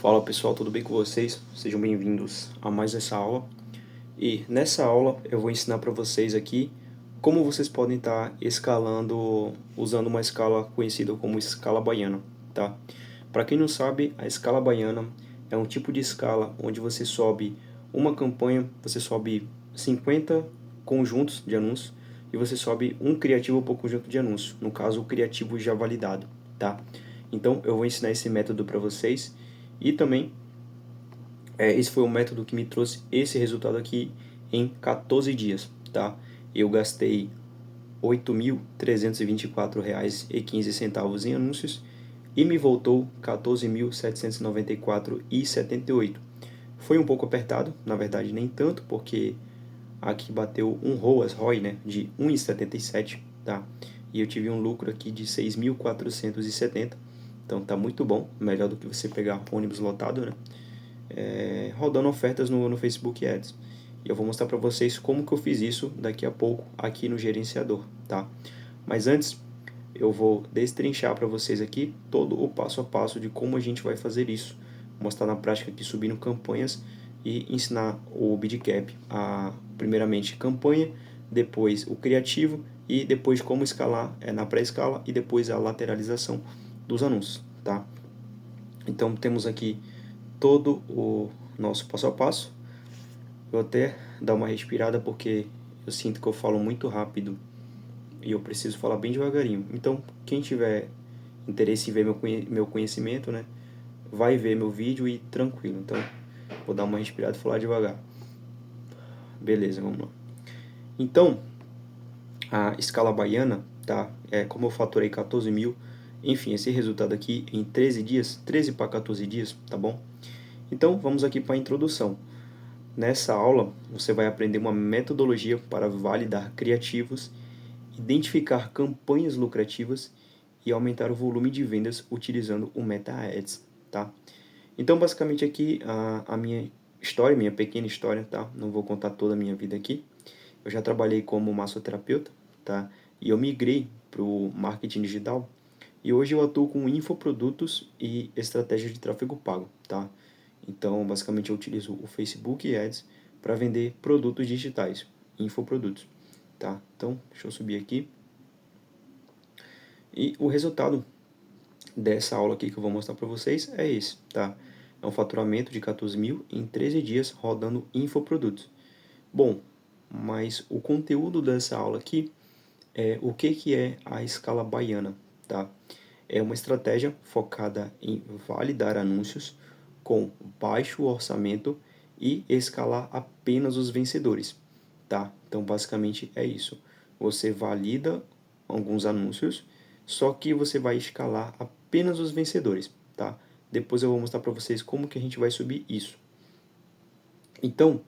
Fala pessoal, tudo bem com vocês? Sejam bem-vindos a mais essa aula. E nessa aula eu vou ensinar para vocês aqui como vocês podem estar escalando usando uma escala conhecida como escala baiana, tá? Para quem não sabe, a escala baiana é um tipo de escala onde você sobe uma campanha, você sobe 50 conjuntos de anúncios e você sobe um criativo por conjunto de anúncios, no caso o criativo já validado, tá? Então eu vou ensinar esse método para vocês e também esse foi o método que me trouxe esse resultado aqui em 14 dias, tá? Eu gastei R$ 8.324,15 em anúncios e me voltou R$ 14.794,78. Foi um pouco apertado, na verdade nem tanto, porque aqui bateu um ROAS, né, de 1,77, tá? E eu tive um lucro aqui de 6.470, então tá muito bom, melhor do que você pegar ônibus lotado, né? Rodando ofertas no Facebook Ads. E eu vou mostrar para vocês como que eu fiz isso daqui a pouco aqui no gerenciador, tá? Mas antes, eu vou destrinchar para vocês aqui todo o passo a passo de como a gente vai fazer isso. Mostrar na prática aqui subindo campanhas e ensinar o Bidcap a, primeiramente, campanha, depois o criativo e depois como escalar na pré-escala e depois a lateralização dos anúncios, tá? Então temos aqui todo o nosso passo a passo. Vou até dar uma respirada porque eu sinto que eu falo muito rápido e eu preciso falar bem devagarinho. Então, quem tiver interesse em ver meu conhecimento, né, vai ver meu vídeo e tranquilo. Então, vou dar uma respirada e falar devagar. Beleza, vamos lá. Então, a escala baiana, tá? Como eu faturei 14 mil, enfim, esse resultado aqui em 13 dias, 13 para 14 dias, tá bom? Então, vamos aqui para a introdução. Nessa aula, você vai aprender uma metodologia para validar criativos, identificar campanhas lucrativas e aumentar o volume de vendas utilizando o Meta Ads, tá? Então, basicamente aqui a minha história, minha pequena história, tá? Não vou contar toda a minha vida aqui. Eu já trabalhei como massoterapeuta, tá? E eu migrei para o marketing digital e hoje eu atuo com infoprodutos e estratégias de tráfego pago, tá? Então, basicamente, eu utilizo o Facebook Ads para vender produtos digitais, infoprodutos, tá? Então, deixa eu subir aqui. E o resultado dessa aula aqui que eu vou mostrar para vocês é esse, tá? É um faturamento de 14 mil em 13 dias rodando infoprodutos. Bom, mas o conteúdo dessa aula aqui é o que é a escala baiana, tá? É uma estratégia focada em validar anúncios com baixo orçamento e escalar apenas os vencedores, tá? Então, basicamente é isso. Você valida alguns anúncios, só que você vai escalar apenas os vencedores, tá? Depois eu vou mostrar para vocês como que a gente vai subir isso. Então,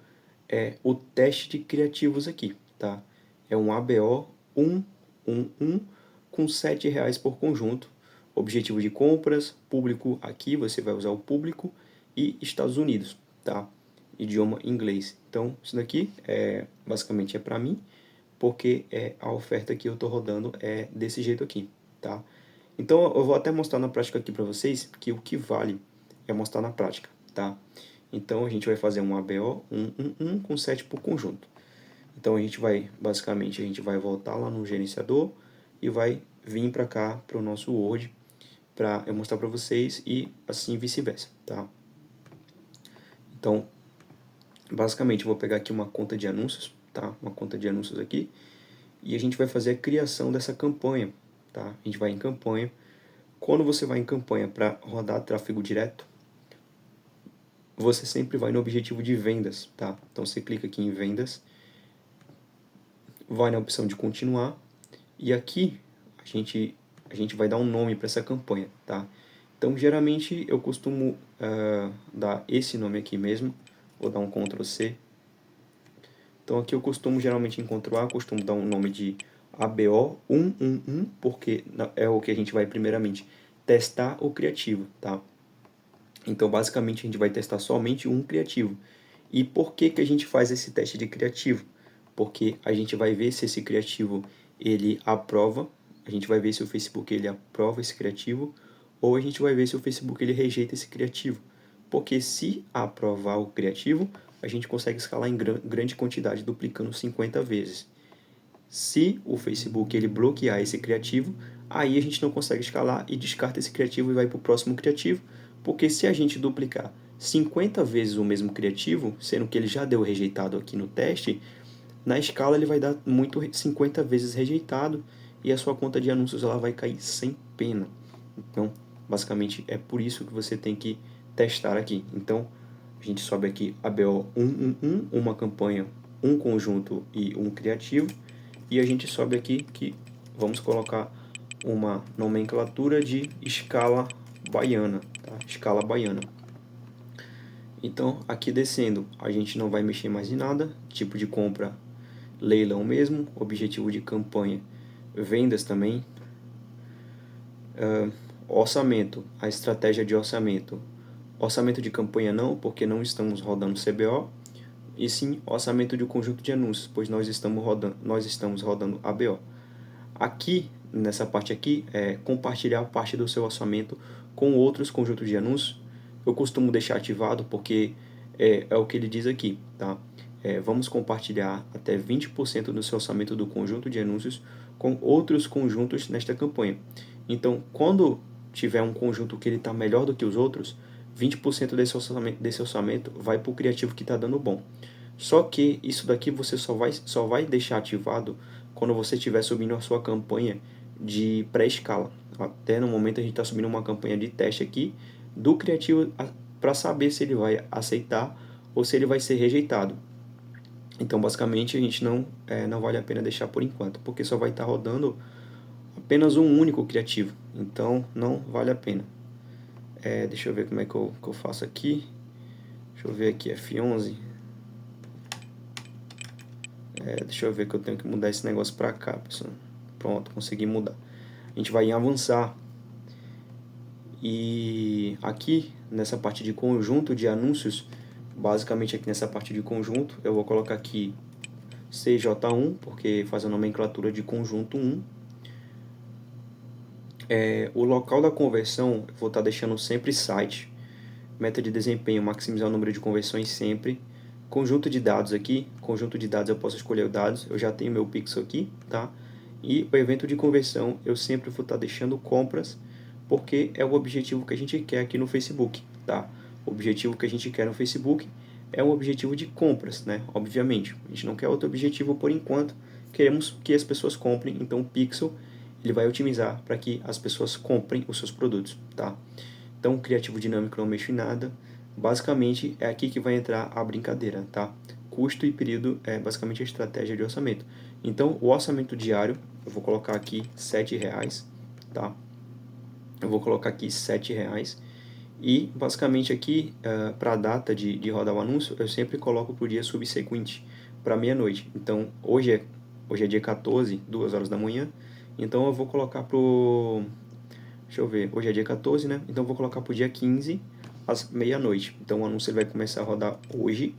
o teste de criativos aqui, tá? É um ABO 111 com R$ 7,00 por conjunto. Objetivo de compras, público aqui, você vai usar o público e Estados Unidos, tá? Idioma inglês. Então, isso daqui basicamente é para mim, porque a oferta que eu estou rodando é desse jeito aqui, tá? Então, eu vou até mostrar na prática aqui para vocês que o que vale é mostrar na prática, tá? Então, a gente vai fazer um ABO 111 com 7 por conjunto. Então, basicamente, a gente vai voltar lá no gerenciador e vai vir para cá, para o nosso Word, para eu mostrar para vocês e assim vice-versa, tá? Então, basicamente, eu vou pegar aqui uma conta de anúncios, tá? Uma conta de anúncios aqui, e a gente vai fazer a criação dessa campanha, tá? A gente vai em campanha. Quando você vai em campanha para rodar tráfego direto, você sempre vai no objetivo de vendas, tá? Então você clica aqui em vendas, vai na opção de continuar e aqui a gente vai dar um nome para essa campanha, tá? Então geralmente eu costumo dar esse nome aqui mesmo, vou dar um Ctrl C. Então aqui eu costumo geralmente em Ctrl A, costumo dar um nome de ABO 111, porque é o que a gente vai primeiramente testar o criativo, tá? Então, basicamente, a gente vai testar somente um criativo. E por que que a gente faz esse teste de criativo? Porque a gente vai ver se esse criativo ele aprova, a gente vai ver se o Facebook ele aprova esse criativo, ou a gente vai ver se o Facebook ele rejeita esse criativo. Porque se aprovar o criativo, a gente consegue escalar em grande quantidade, duplicando 50 vezes. Se o Facebook ele bloquear esse criativo, aí a gente não consegue escalar e descarta esse criativo e vai para o próximo criativo, porque se a gente duplicar 50 vezes o mesmo criativo, sendo que ele já deu rejeitado aqui no teste, na escala ele vai dar muito 50 vezes rejeitado e a sua conta de anúncios ela vai cair sem pena. Então, basicamente é por isso que você tem que testar aqui. Então, a gente sobe aqui ABO 111, uma campanha, um conjunto e um criativo. E a gente sobe aqui que vamos colocar uma nomenclatura de escala baiana, tá? Escala baiana. Então, aqui descendo, a gente não vai mexer mais em nada, tipo de compra, leilão mesmo, objetivo de campanha, vendas também, orçamento, a estratégia de orçamento. Orçamento de campanha não, porque não estamos rodando CBO, e sim orçamento de um conjunto de anúncios, pois nós estamos rodando ABO. Aqui, nessa parte aqui, é compartilhar parte do seu orçamento com outros conjuntos de anúncios. Eu costumo deixar ativado porque é o que ele diz aqui, tá? Vamos compartilhar até 20% do seu orçamento do conjunto de anúncios com outros conjuntos nesta campanha. Então, quando tiver um conjunto que ele está melhor do que os outros, 20% desse orçamento vai para o criativo que está dando bom. Só que isso daqui você só vai deixar ativado quando você estiver subindo a sua campanha de pré-escala. Até no momento a gente está subindo uma campanha de teste aqui do criativo para saber se ele vai aceitar ou se ele vai ser rejeitado. Então, basicamente, a gente não vale a pena deixar por enquanto, porque só vai estar rodando apenas um único criativo. Então, não vale a pena. Deixa eu ver como é que eu faço aqui. Deixa eu ver aqui, F11. Deixa eu ver que eu tenho que mudar esse negócio pra cá, pessoal. Pronto, consegui mudar. A gente vai em avançar. E aqui, nessa parte de conjunto de anúncios, basicamente aqui nessa parte de conjunto, eu vou colocar aqui CJ1, porque faz a nomenclatura de conjunto 1. O local da conversão, eu vou estar deixando sempre site. Meta de desempenho, maximizar o número de conversões sempre. Conjunto de dados aqui, conjunto de dados eu posso escolher os dados, eu já tenho meu pixel aqui, tá? E o evento de conversão eu sempre vou estar deixando compras, porque é o objetivo que a gente quer aqui no Facebook, tá? O objetivo que a gente quer no Facebook é um objetivo de compras, né? Obviamente, a gente não quer outro objetivo por enquanto, queremos que as pessoas comprem, então o pixel ele vai otimizar para que as pessoas comprem os seus produtos, tá? Então, criativo dinâmico não mexo em nada. Basicamente, é aqui que vai entrar a brincadeira, tá? Custo e período é basicamente a estratégia de orçamento. Então, o orçamento diário, eu vou colocar aqui R$7, tá? Eu vou colocar aqui R$7. E, basicamente, aqui, para a data de rodar o anúncio, eu sempre coloco para o dia subsequente, para meia-noite. Então, hoje é dia 14, 2 horas da manhã. Então, eu vou colocar pro... Deixa eu ver, hoje é dia 14, né? Então eu vou colocar pro dia 15, às meia-noite. Então o anúncio ele vai começar a rodar hoje.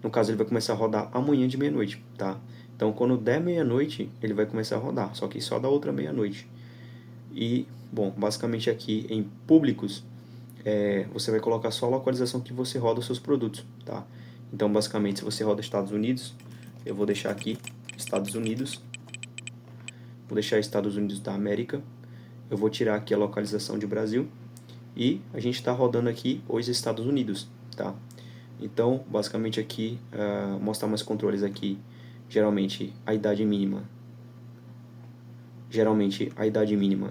No caso, ele vai começar a rodar amanhã de meia-noite, tá? Então quando der meia-noite, ele vai começar a rodar. Só que só da outra meia-noite. E, bom, basicamente aqui em públicos, você vai colocar só a localização que você roda os seus produtos, tá? Então basicamente, se você roda Estados Unidos, eu vou deixar aqui Estados Unidos. Vou deixar Estados Unidos da América. Eu vou tirar aqui a localização de Brasil e a gente está rodando aqui os Estados Unidos, tá? Então, basicamente aqui, mostrar mais controles aqui, geralmente a idade mínima,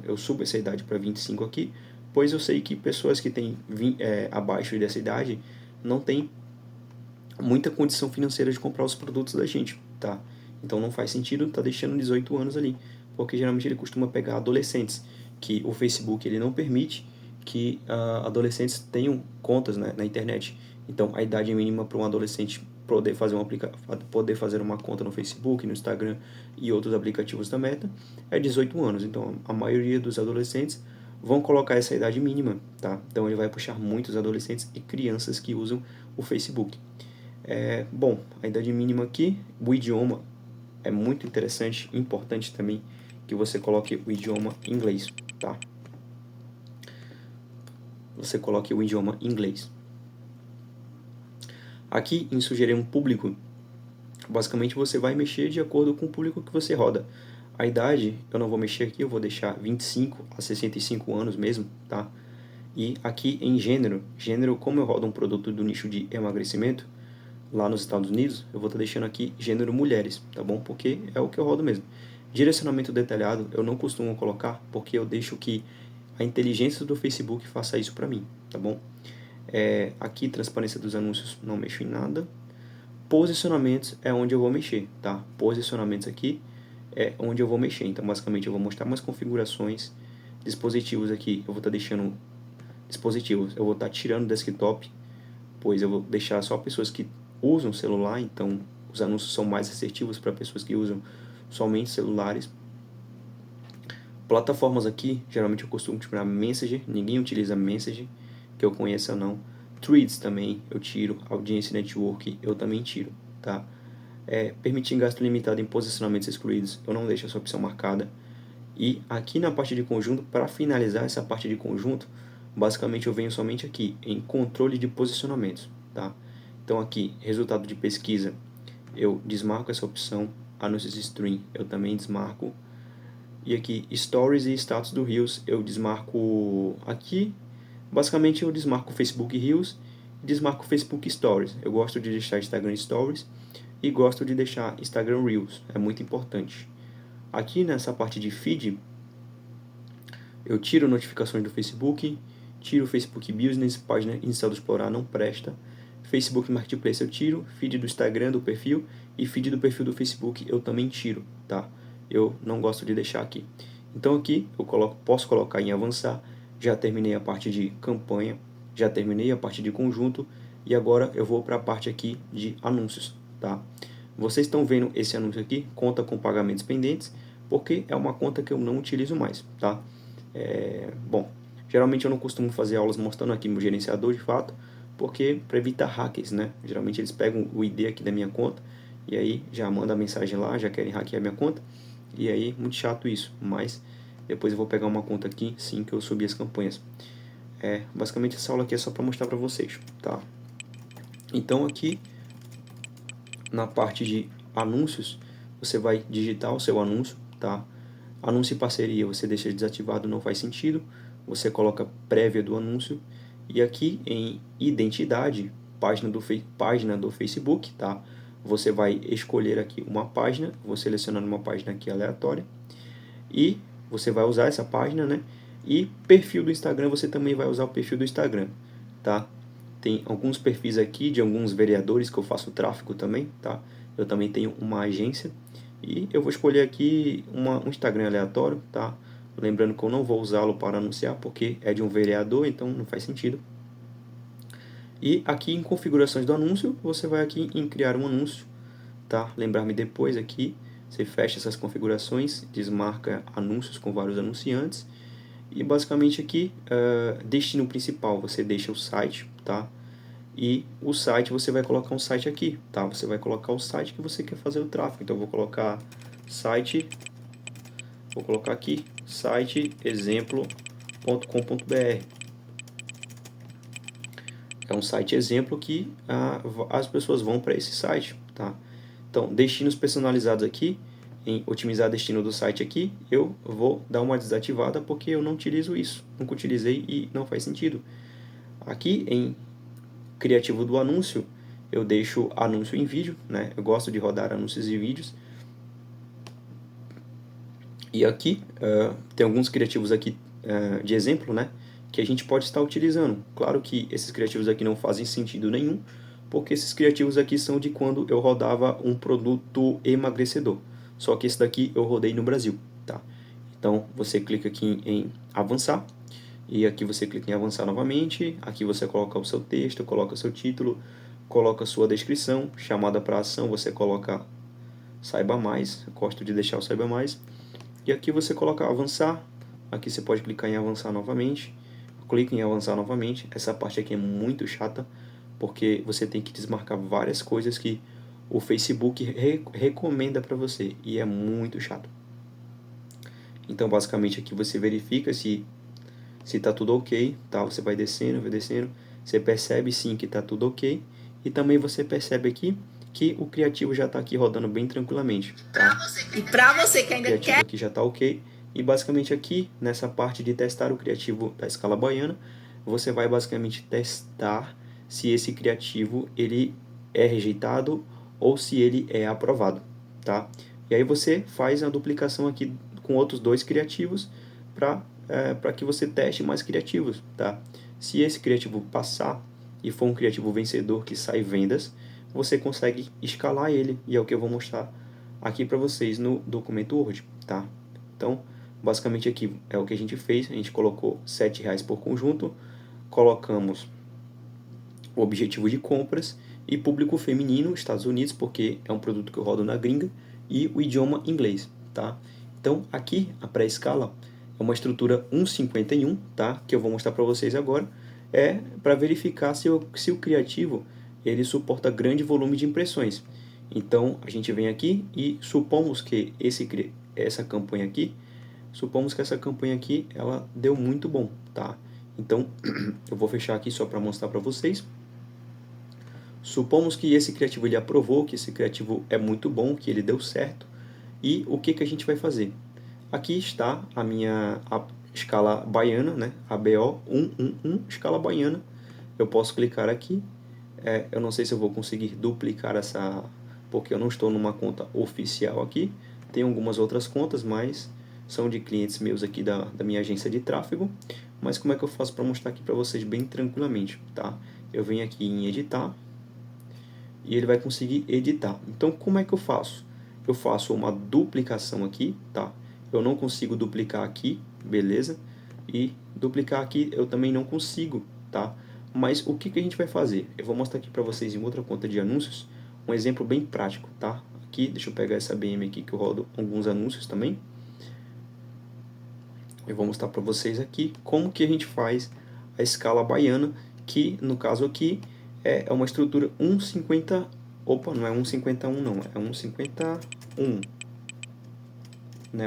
eu subo essa idade para 25 aqui, pois eu sei que pessoas que têm abaixo dessa idade não têm muita condição financeira de comprar os produtos da gente, tá? Então não faz sentido tá deixando 18 anos ali, porque geralmente ele costuma pegar adolescentes, que o Facebook ele não permite que adolescentes tenham contas, né, na internet. Então a idade mínima para um adolescente poder fazer uma conta no Facebook, no Instagram e outros aplicativos da Meta é 18 anos. Então a maioria dos adolescentes vão colocar essa idade mínima, tá? Então ele vai puxar muitos adolescentes e crianças que usam o Facebook. Bom, a idade mínima aqui, o idioma é muito interessante, importante também que você coloque o idioma inglês, tá? Você coloque o idioma inglês. Aqui em sugerir um público, basicamente você vai mexer de acordo com o público que você roda. A idade, eu não vou mexer aqui, eu vou deixar 25 a 65 anos mesmo, tá? E aqui em gênero, como eu rodo um produto do nicho de emagrecimento, lá nos Estados Unidos, eu vou estar deixando aqui gênero mulheres, tá bom? Porque é o que eu rodo mesmo. Direcionamento detalhado eu não costumo colocar, porque eu deixo que a inteligência do Facebook faça isso para mim, tá bom? Aqui, transparência dos anúncios, não mexo em nada. Posicionamentos é onde eu vou mexer, tá? Posicionamentos aqui é onde eu vou mexer. Então, basicamente, eu vou mostrar mais configurações. Dispositivos aqui, eu vou estar deixando dispositivos. Eu vou estar tirando o desktop, pois eu vou deixar só pessoas que usam celular. Então, os anúncios são mais assertivos para pessoas que usam somente celulares. Plataformas aqui, geralmente eu costumo tirar Messenger. Ninguém utiliza Messenger, que eu conheça não. Threads também eu tiro. Audience Network eu também tiro, tá? Permitir gasto limitado em posicionamentos excluídos, eu não deixo essa opção marcada. E aqui na parte de conjunto, para finalizar essa parte de conjunto, basicamente eu venho somente aqui em controle de posicionamentos, tá? Então aqui, resultado de pesquisa, eu desmarco essa opção. Anúncios stream, eu também desmarco. E aqui, stories e status do Reels, eu desmarco aqui. Basicamente eu desmarco o Facebook Reels e desmarco o Facebook Stories. Eu gosto de deixar Instagram Stories e gosto de deixar Instagram Reels, é muito importante. Aqui nessa parte de feed, eu tiro notificações do Facebook, tiro o Facebook Business, página inicial do Explorar não presta. Facebook Marketplace eu tiro, feed do Instagram do perfil e feed do perfil do Facebook eu também tiro, tá? Eu não gosto de deixar aqui. Então aqui eu posso colocar em avançar. Já terminei a parte de campanha, já terminei a parte de conjunto e agora eu vou para a parte aqui de anúncios, tá? Vocês estão vendo esse anúncio aqui, conta com pagamentos pendentes, porque é uma conta que eu não utilizo mais, tá? Bom, geralmente eu não costumo fazer aulas mostrando aqui meu gerenciador de fato, porque para evitar hackers, né? Geralmente eles pegam o ID aqui da minha conta e aí já manda a mensagem lá, já querem hackear minha conta. E aí, muito chato isso, mas depois eu vou pegar uma conta aqui, sim, que eu subi as campanhas. Basicamente essa aula aqui é só para mostrar para vocês, tá? Então aqui, na parte de anúncios, você vai digitar o seu anúncio, tá? Anúncio e parceria, você deixa desativado, não faz sentido. Você coloca prévia do anúncio. E aqui em identidade, página do Facebook, tá? Você vai escolher aqui uma página, vou selecionar uma página aqui aleatória. E você vai usar essa página, né? E perfil do Instagram, você também vai usar o perfil do Instagram, tá? Tem alguns perfis aqui de alguns vereadores que eu faço tráfego também, tá? Eu também tenho uma agência e eu vou escolher aqui um Instagram aleatório, tá? Lembrando que eu não vou usá-lo para anunciar porque é de um vereador, então não faz sentido. E aqui em configurações do anúncio, você vai aqui em criar um anúncio, tá? Lembrar-me depois aqui, você fecha essas configurações, desmarca anúncios com vários anunciantes. E basicamente aqui, destino principal, você deixa o site, tá? E o site, você vai colocar um site aqui, tá? Você vai colocar o site que você quer fazer o tráfego. Então, eu vou colocar site, vou colocar aqui, site exemplo.com.br. É um site exemplo que as pessoas vão para esse site, tá? Então, destinos personalizados aqui, em otimizar destino do site aqui, eu vou dar uma desativada porque eu não utilizo isso. Nunca utilizei e não faz sentido. Aqui em criativo do anúncio, eu deixo anúncio em vídeo, né? Eu gosto de rodar anúncios e vídeos. E aqui tem alguns criativos aqui de exemplo, né? Que a gente pode estar utilizando. Claro que esses criativos aqui não fazem sentido nenhum, porque esses criativos aqui são de quando eu rodava um produto emagrecedor. Só que esse daqui eu rodei no Brasil, tá? Então você clica aqui em avançar e aqui você clica em avançar novamente. Aqui você coloca o seu texto, coloca o seu título, coloca a sua descrição, chamada para ação, você coloca saiba mais, eu gosto de deixar o saiba mais. E aqui você coloca avançar, aqui você pode clicar em avançar novamente, clica em avançar novamente. Essa parte aqui é muito chata, porque você tem que desmarcar várias coisas que o Facebook recomenda para você, e é muito chato. Então basicamente aqui você verifica se está tudo ok, tá? Você vai descendo, você percebe sim que está tudo ok, E também você percebe aqui que o criativo já está aqui rodando bem tranquilamente, tá? E para você que ainda o criativo quer... aqui já está ok. E basicamente aqui, nessa parte de testar o criativo da escala baiana, você vai basicamente testar se esse criativo ele é rejeitado ou se ele é aprovado, tá? E aí você faz a duplicação aqui com outros 2 criativos para que você teste mais criativos, tá? Se esse criativo passar e for um criativo vencedor que sai vendas, você consegue escalar ele, e é o que eu vou mostrar aqui para vocês no documento Word, tá? Então, basicamente aqui é o que a gente fez, a gente colocou R$7 por conjunto, colocamos o objetivo de compras e público feminino, Estados Unidos, porque é um produto que eu rodo na gringa, e o idioma inglês, tá? Então, aqui a pré-escala é uma estrutura 1,51, tá? Que eu vou mostrar para vocês agora, é para verificar se o criativo ele suporta grande volume de impressões. Então, a gente vem aqui e supomos que essa campanha aqui, ela deu muito bom, tá? Então, eu vou fechar aqui só para mostrar para vocês. Supomos que esse criativo ele aprovou, que esse criativo é muito bom, que ele deu certo. E o que a gente vai fazer? Aqui está a escala baiana, né? ABO 111, escala baiana. Eu posso clicar aqui. Eu não sei se eu vou conseguir duplicar essa, porque eu não estou numa conta oficial aqui. Tem algumas outras contas, mas são de clientes meus aqui da minha agência de tráfego. Mas como é que eu faço para mostrar aqui para vocês bem tranquilamente, tá? Eu venho aqui em editar e ele vai conseguir editar. Então, como é que eu faço? Eu faço uma duplicação aqui, tá? Eu não consigo duplicar aqui, beleza? E duplicar aqui eu também não consigo, tá? Mas o que a gente vai fazer? Eu vou mostrar aqui para vocês em outra conta de anúncios, um exemplo bem prático, tá? Aqui, deixa eu pegar essa BM aqui que eu rodo alguns anúncios também. Eu vou mostrar para vocês aqui como que a gente faz a escala baiana, que no caso aqui é uma estrutura 1,50, opa, não é 1,51 não, é 1,51, né,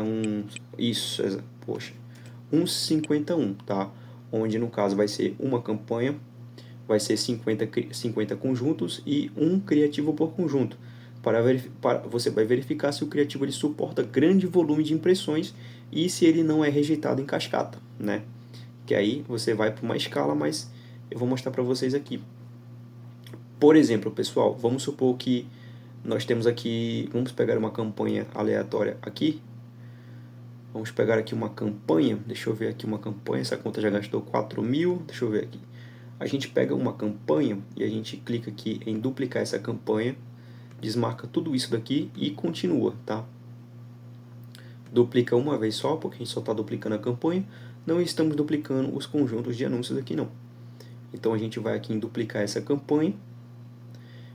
isso, poxa, 1,51, tá? Onde no caso vai ser uma campanha, vai ser 50 conjuntos e um criativo por conjunto. Você vai verificar se o criativo ele suporta grande volume de impressões e se ele não é rejeitado em cascata, né? Que aí você vai para uma escala, mas eu vou mostrar para vocês aqui. Por exemplo, pessoal, vamos supor que nós temos aqui, vamos pegar uma campanha aleatória aqui. Vamos pegar aqui uma campanha, deixa eu ver aqui uma campanha, essa conta já gastou 4.000, deixa eu ver aqui. A gente pega uma campanha e a gente clica aqui em duplicar essa campanha, desmarca tudo isso daqui e continua, tá? Duplica uma vez só, porque a gente só está duplicando a campanha, não estamos duplicando os conjuntos de anúncios aqui não. Então a gente vai aqui em duplicar essa campanha.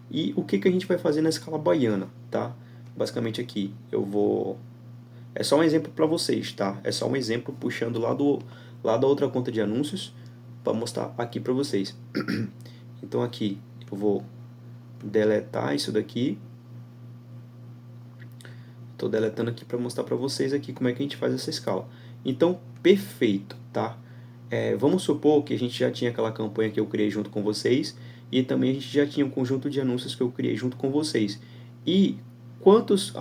E o que a gente vai fazer na escala baiana, tá? Basicamente aqui eu vou... É só um exemplo para vocês, tá? É só um exemplo puxando lá da outra conta de anúncios para mostrar aqui para vocês. Então aqui eu vou deletar isso daqui. Estou deletando aqui para mostrar para vocês aqui como é que a gente faz essa escala. Então, perfeito, tá? Vamos supor que a gente já tinha aquela campanha que eu criei junto com vocês e também a gente já tinha um conjunto de anúncios que eu criei junto com vocês. E quantos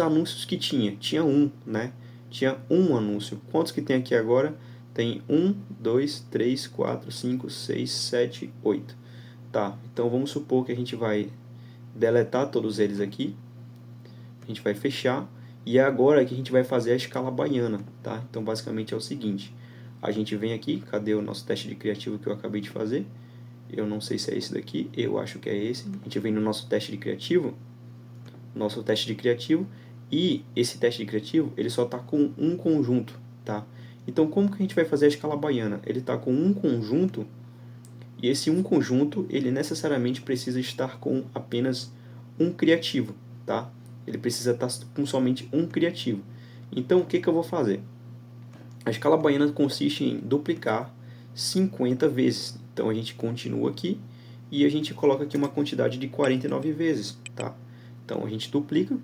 anúncios que tinha? Tinha um, né? Tinha um anúncio. Quantos que tem aqui agora? Tem 1, 2, 3, 4, 5, 6, 7, 8. Tá, então vamos supor que a gente vai deletar todos eles aqui. A gente vai fechar. E é agora que a gente vai fazer a escala baiana, tá? Então basicamente é o seguinte. A gente vem aqui, cadê o nosso teste de criativo que eu acabei de fazer? Eu não sei se é esse daqui, eu acho que é esse. A gente vem no nosso teste de criativo, e esse teste de criativo, ele só está com um conjunto, tá? Então, como que a gente vai fazer a escala baiana? Ele está com um conjunto, e esse um conjunto, ele necessariamente precisa estar com apenas um criativo, tá? Ele precisa estar com somente um criativo. Então, o que eu vou fazer? A escala baiana consiste em duplicar 50 vezes. Então, a gente continua aqui e a gente coloca aqui uma quantidade de 49 vezes, tá? Então, a gente duplica.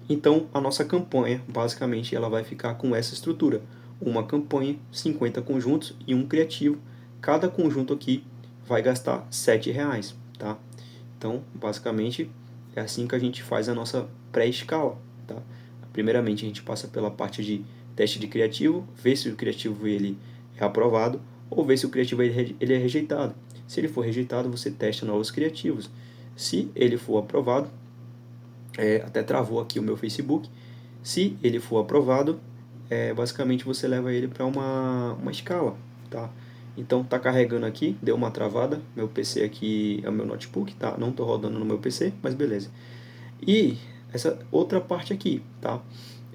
Então, a nossa campanha, basicamente, ela vai ficar com essa estrutura. Uma campanha, 50 conjuntos e um criativo. Cada conjunto aqui vai gastar R$ 7, tá? Então, basicamente, é assim que a gente faz a nossa pré-escala, tá? Primeiramente, a gente passa pela parte de teste de criativo, vê se o criativo ele é aprovado ou vê se o criativo ele é rejeitado. Se ele for rejeitado, você testa novos criativos. Se ele for aprovado, até travou aqui o meu Facebook. Se ele for aprovado, basicamente você leva ele para uma escala, tá? Então tá carregando aqui, deu uma travada, meu PC aqui é o meu notebook, tá? Não tô rodando no meu PC, mas beleza. E essa outra parte aqui, tá?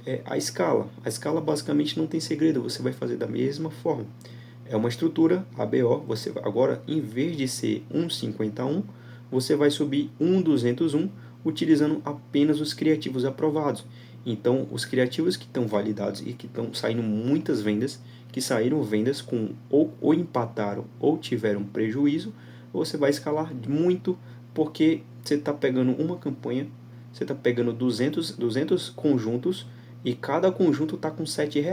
É a escala. A escala basicamente não tem segredo, você vai fazer da mesma forma. É uma estrutura ABO, você agora em vez de ser 151, você vai subir 1201 utilizando apenas os criativos aprovados. Então, os criativos que estão validados e que estão saindo muitas vendas, que saíram vendas com ou empataram ou tiveram prejuízo, você vai escalar muito porque você está pegando uma campanha, você está pegando 200 conjuntos e cada conjunto está com R$ 7,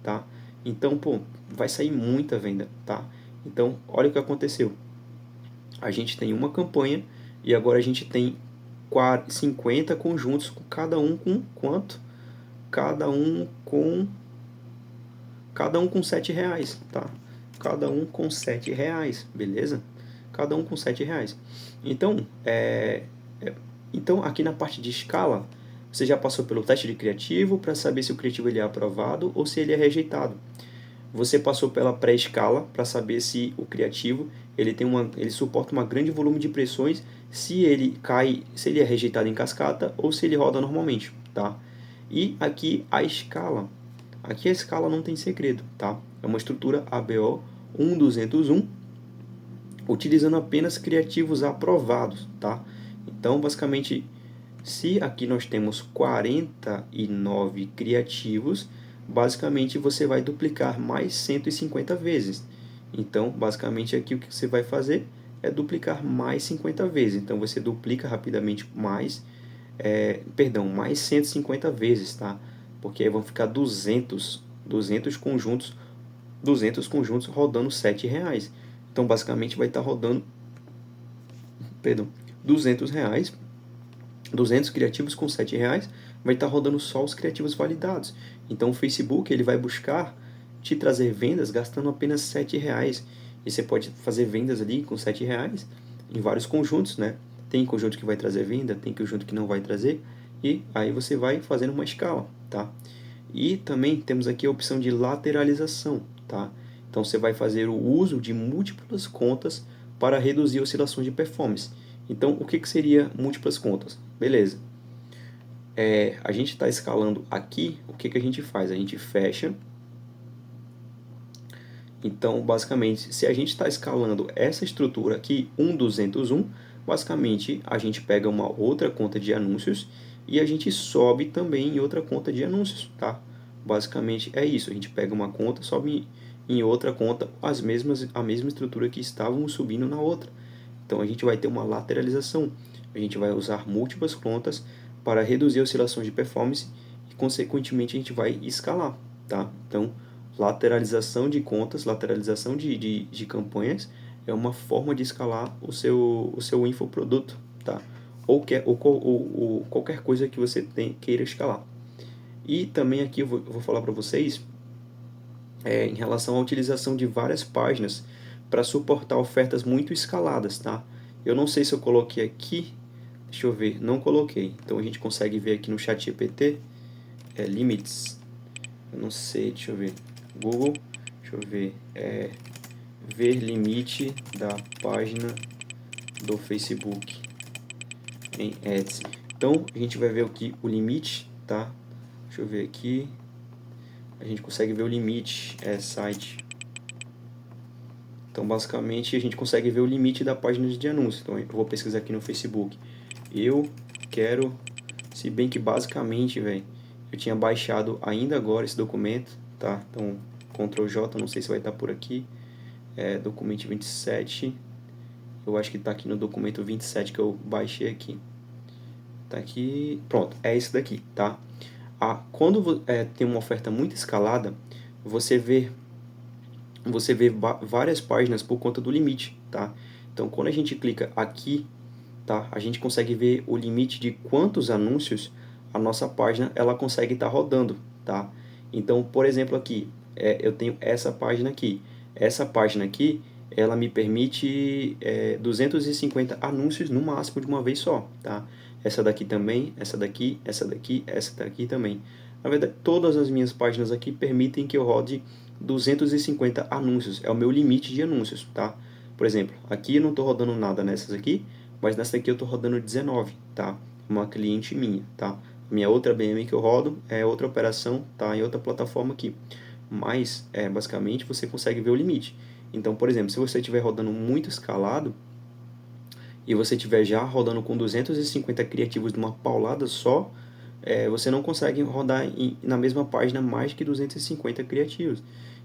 tá? Então, pô, vai sair muita venda, tá? Então, olha o que aconteceu. A gente tem uma campanha e agora a gente tem 50 conjuntos, cada um com quanto? Cada um com R$ 7, tá? Cada um com R$ 7, beleza? Cada um com R$ 7. Então, então aqui na parte de escala, você já passou pelo teste de criativo para saber se o criativo ele é aprovado ou se ele é rejeitado. Você passou pela pré-escala para saber se o criativo ele suporta um grande volume de pressões, se ele cai, se ele é rejeitado em cascata ou se ele roda normalmente, tá? E aqui a escala. Aqui a escala não tem segredo, tá? É uma estrutura ABO 1201, utilizando apenas criativos aprovados, tá? Então, basicamente, se aqui nós temos 49 criativos, basicamente você vai duplicar mais 150 vezes. Então, basicamente aqui o que você vai fazer é duplicar mais 50 vezes. Então, você duplica rapidamente mais 150 vezes, tá? Porque aí vão ficar 200 conjuntos, 200 conjuntos rodando R$ 7. Então, basicamente vai estar rodando, R$ 200, 200 criativos com R$ 7, vai estar rodando só os criativos validados. Então o Facebook ele vai buscar te trazer vendas gastando apenas R$ 7. E você pode fazer vendas ali com R$ 7 em vários conjuntos, né? Tem conjunto que vai trazer venda, tem conjunto que não vai trazer. E aí você vai fazendo uma escala, tá? E também temos aqui a opção de lateralização, tá? Então você vai fazer o uso de múltiplas contas para reduzir oscilações de performance. Então, o que seria múltiplas contas? Beleza. A gente está escalando aqui, o que a gente faz? A gente fecha. Então, basicamente, se a gente está escalando essa estrutura aqui, 1201, basicamente a gente pega uma outra conta de anúncios e a gente sobe também em outra conta de anúncios, tá? Basicamente é isso, a gente pega uma conta, sobe em outra conta a mesma estrutura que estávamos subindo na outra. Então a gente vai ter uma lateralização, a gente vai usar múltiplas contas para reduzir oscilações de performance e consequentemente a gente vai escalar, tá? Então lateralização de contas, lateralização de campanhas é uma forma de escalar o seu infoproduto, tá? Ou qualquer coisa que você queira escalar. E também aqui eu vou falar para vocês em relação à utilização de várias páginas para suportar ofertas muito escaladas, tá? Eu não sei se eu coloquei aqui, deixa eu ver, não coloquei. Então a gente consegue ver aqui no chat GPT, limits, eu não sei, deixa eu ver, Google, deixa eu ver, ver limite da página do Facebook em Ads. Então a gente vai ver aqui o limite, tá? Deixa eu ver aqui, a gente consegue ver o limite, site. Então, basicamente, a gente consegue ver o limite da página de anúncio. Então, eu vou pesquisar aqui no Facebook. Eu quero, se bem que basicamente, velho, eu tinha baixado ainda agora esse documento, tá? Então, Ctrl J, não sei se vai estar por aqui. Documento 27. Eu acho que está aqui no documento 27 que eu baixei aqui. Tá aqui, pronto, é esse daqui, tá? Quando tem uma oferta muito escalada, você vê você vê várias páginas por conta do limite, tá? Então, quando a gente clica aqui, tá? A gente consegue ver o limite de quantos anúncios a nossa página ela consegue estar rodando, tá? Então, por exemplo, aqui, eu tenho essa página aqui. Essa página aqui, ela me permite 250 anúncios no máximo de uma vez só, tá? Essa daqui também, essa daqui, essa daqui, essa daqui também. Na verdade, todas as minhas páginas aqui permitem que eu rode 250 anúncios. É o meu limite de anúncios, tá? Por exemplo, aqui eu não estou rodando nada nessas aqui, mas nessa aqui eu estou rodando 19, tá? Uma cliente minha, tá? Minha outra BM que eu rodo é outra operação, tá? Em outra plataforma aqui. Mas, basicamente, você consegue ver o limite. Então, por exemplo, se você estiver rodando muito escalado e você estiver já rodando com 250 criativos de uma paulada só, você não consegue rodar na mesma página mais que 250 criativos.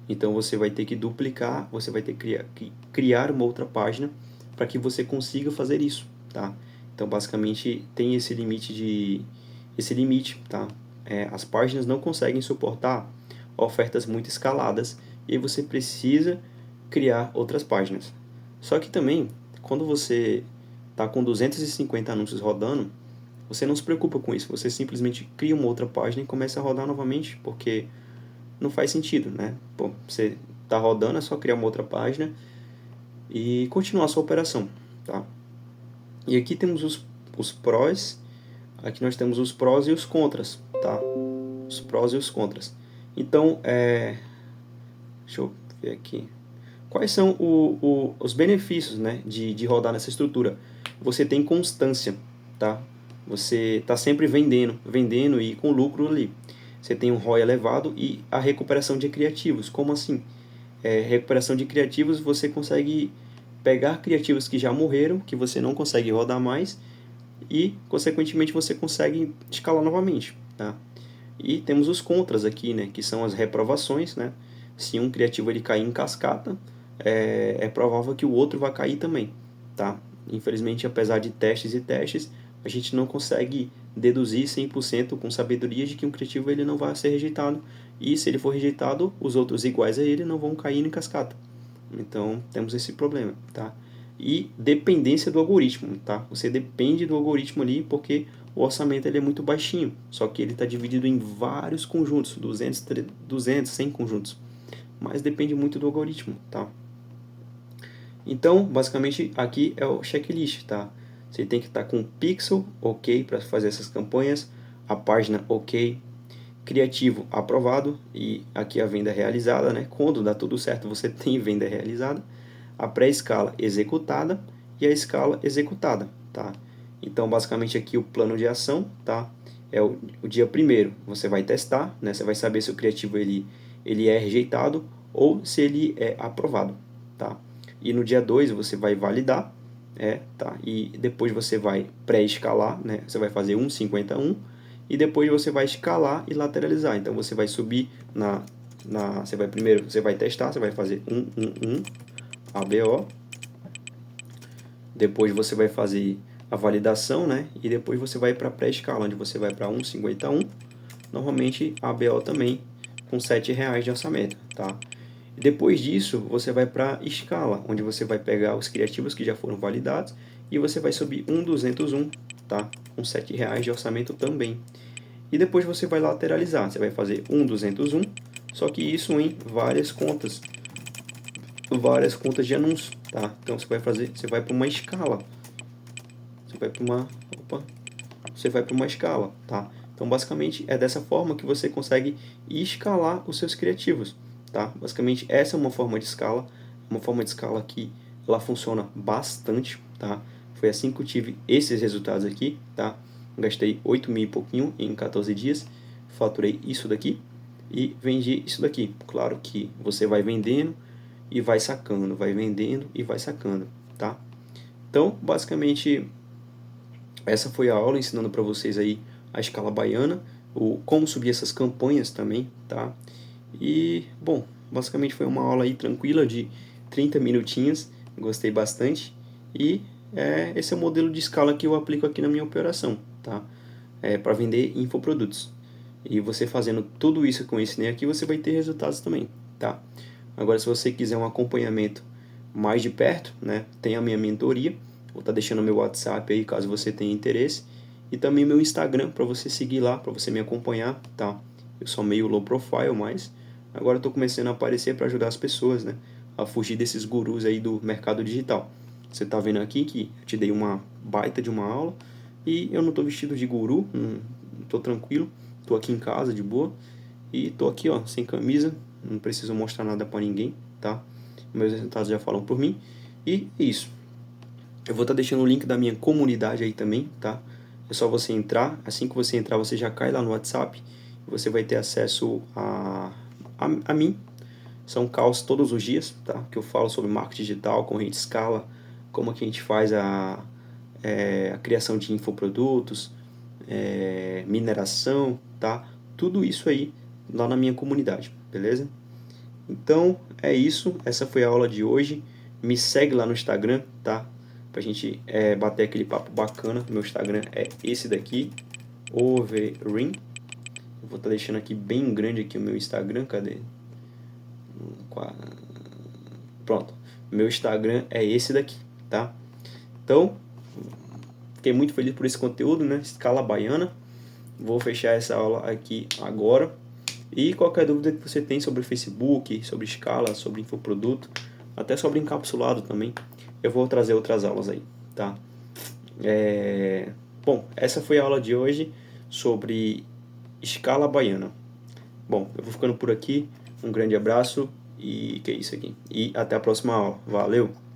Então você vai ter que duplicar, você vai ter que criar uma outra página para que você consiga fazer isso, tá? Então basicamente tem esse limite, tá? As páginas não conseguem suportar ofertas muito escaladas e aí você precisa criar outras páginas. Só que também, quando você está com 250 anúncios rodando, você não se preocupa com isso, você simplesmente cria uma outra página e começa a rodar novamente, porque não faz sentido, né? Bom, você está rodando, é só criar uma outra página e continuar a sua operação, tá? E aqui temos os prós, aqui nós temos os prós e os contras, tá? Os prós e os contras. Então, deixa eu ver aqui. Quais são os benefícios, né, de rodar nessa estrutura? Você tem constância, tá? Você está sempre vendendo e com lucro ali. Você tem um ROI elevado e a recuperação de criativos. Como assim? Recuperação de criativos, você consegue pegar criativos que já morreram, que você não consegue rodar mais, e, consequentemente, você consegue escalar novamente, tá? E temos os contras aqui, né, que são as reprovações, né? Se um criativo ele cair em cascata, é provável que o outro vai cair também, tá? Infelizmente, apesar de testes e testes, a gente não consegue deduzir 100% com sabedoria de que um criativo ele não vai ser rejeitado. E se ele for rejeitado, os outros iguais a ele não vão cair em cascata. Então, temos esse problema, tá? E dependência do algoritmo, tá? Você depende do algoritmo ali porque o orçamento ele é muito baixinho, só que ele está dividido em vários conjuntos, 200, 100 conjuntos. Mas depende muito do algoritmo, tá? Então, basicamente, aqui é o checklist, tá? Você tem que estar com o pixel ok para fazer essas campanhas, a página ok, criativo aprovado e aqui a venda realizada, né? Quando dá tudo certo, você tem venda realizada, a pré-escala executada e a escala executada, tá? Então, basicamente aqui o plano de ação, tá? É o dia primeiro, você vai testar, né? Você vai saber se o criativo ele é rejeitado ou se ele é aprovado, tá? E no dia 2 você vai validar, tá? E depois você vai pré-escalar, né? Você vai fazer 1,51 e depois você vai escalar e lateralizar. Então você vai subir você vai testar, você vai fazer 1, ABO. Depois você vai fazer a validação, né? E depois você vai para pré-escala, onde você vai para 1,51. Normalmente ABO também com R$7 de orçamento, tá? Depois disso, você vai para escala, onde você vai pegar os criativos que já foram validados e você vai subir 1,201, tá? Com R$7 de orçamento também. E depois você vai lateralizar, você vai fazer 1,201, só que isso em várias contas de anúncio, tá? Então você vai para uma escala. Você vai para uma escala, tá? Então basicamente é dessa forma que você consegue escalar os seus criativos, tá? Basicamente essa é uma forma de escala que ela funciona bastante, tá? Foi assim que eu tive esses resultados aqui, tá? Gastei 8 mil e pouquinho em 14 dias, faturei isso daqui e vendi isso daqui. Claro que você vai vendendo e vai sacando, vai vendendo e vai sacando, tá? Então, basicamente, essa foi a aula ensinando para vocês aí a escala baiana, como subir essas campanhas também, tá? E, bom, basicamente foi uma aula aí tranquila de 30 minutinhos, gostei bastante. E esse é o modelo de escala que eu aplico aqui na minha operação, tá? Para vender infoprodutos. E você fazendo tudo isso que eu ensinei aqui, você vai ter resultados também, tá? Agora, se você quiser um acompanhamento mais de perto, né, tem a minha mentoria. Vou estar deixando meu WhatsApp aí, caso você tenha interesse. E também meu Instagram, para você seguir lá, para você me acompanhar, tá? Eu sou meio low profile, mas agora eu tô começando a aparecer para ajudar as pessoas, né? A fugir desses gurus aí do mercado digital. Você tá vendo aqui que eu te dei uma baita de uma aula e eu não tô vestido de guru, tô tranquilo, tô aqui em casa de boa e tô aqui, ó, sem camisa, não preciso mostrar nada para ninguém, tá? Meus resultados já falam por mim e é isso. Eu vou estar deixando o link da minha comunidade aí também, tá? É só você entrar, assim que você entrar você já cai lá no WhatsApp, você vai ter acesso a mim. São calls todos os dias, tá? Que eu falo sobre marketing digital, como a gente escala, como que a gente faz a criação de infoprodutos, mineração, tá? Tudo isso aí lá na minha comunidade, beleza? Então é isso, essa foi a aula de hoje. Me segue lá no Instagram, tá? Pra gente bater aquele papo bacana. Meu Instagram é esse daqui, Overeem. Eu vou estar deixando aqui bem grande aqui o meu Instagram, cadê? Pronto, meu Instagram é esse daqui, tá? Então, fiquei muito feliz por esse conteúdo, né? Escala baiana. Vou fechar essa aula aqui agora. E qualquer dúvida que você tem sobre Facebook, sobre escala, sobre infoproduto, até sobre encapsulado também, eu vou trazer outras aulas aí, tá? Bom, essa foi a aula de hoje sobre escala baiana. Bom, eu vou ficando por aqui. Um grande abraço e que é isso aqui. E até a próxima aula. Valeu!